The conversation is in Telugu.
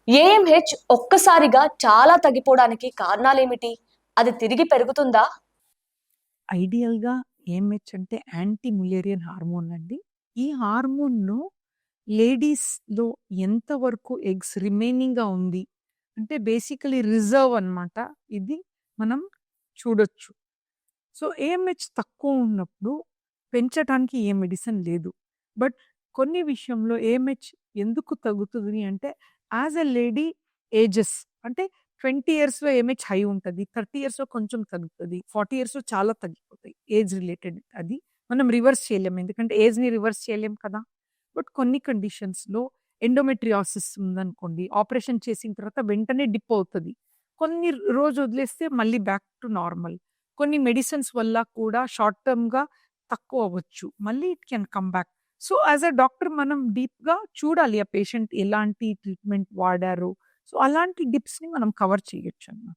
ఏఎంహెచ్ ఒక్కసారిగా చాలా తగ్గిపోవడానికి కారణాలేమిటి? అది తిరిగి పెరుగుతుందా? ఐడియల్‌గా ఏఎంహెచ్ అంటే యాంటీ ముల్లేరియన్ హార్మోన్ అండి. ఈ హార్మోన్‌ను లేడీస్‌లో ఎంత వరకు ఎగ్స్ రిమైనింగ్‌గా ఉంది. అంటే బేసికల్లీ రిజర్వ్ అన్నమాట. ఇది మనం చూడొచ్చు. సో, ఏఎంహెచ్ తక్కువ ఉన్నప్పుడు పెంచటానికి ఏ మెడిసిన్ లేదు. బట్ కొన్ని విషయంలో ఏఎంహెచ్ ఎందుకు తగ్గుతుంది అంటే, యాస్ ఎ లేడీ ఏజెస్ అంటే 20 ఇయర్స్‌లో ఏఎంహెచ్ హై ఉంటది. 30 ఇయర్స్‌లో కొంచెం తగ్గుతది. 40 ఇయర్స్‌లో చాలా తగ్గిపోతాయి. ఏజ్ రిలేటెడ్ అది. మనం రివర్స్ చేయలేం. ఎందుకంటే ఏజ్‌ని రివర్స్ చేయలేం కదా! బట్ కొన్ని కండిషన్స్‌లో ఎండోమెట్రియాసిస్ ఉందనుకోండి. ఆపరేషన్ చేసిన తర్వాత వెంటనే డిప్ అవుతది. కొన్ని రోజు వదిలేస్తే మళ్ళీ బ్యాక్ టు నార్మల్. కొన్ని మెడిసిన్స్ వల్ల కూడా షార్ట్ టర్మ్‌గా తక్కువవ్వచ్చు. మళ్ళీ it can come back. So, as a doctor మనం డీప్‌గా చూడాలి ఆ పేషెంట్ ఎలాంటి ట్రీట్మెంట్ వాడారు. సో, అలాంటి డిప్స్‌ని మనం కవర్ చేయొచ్చన్నమాట.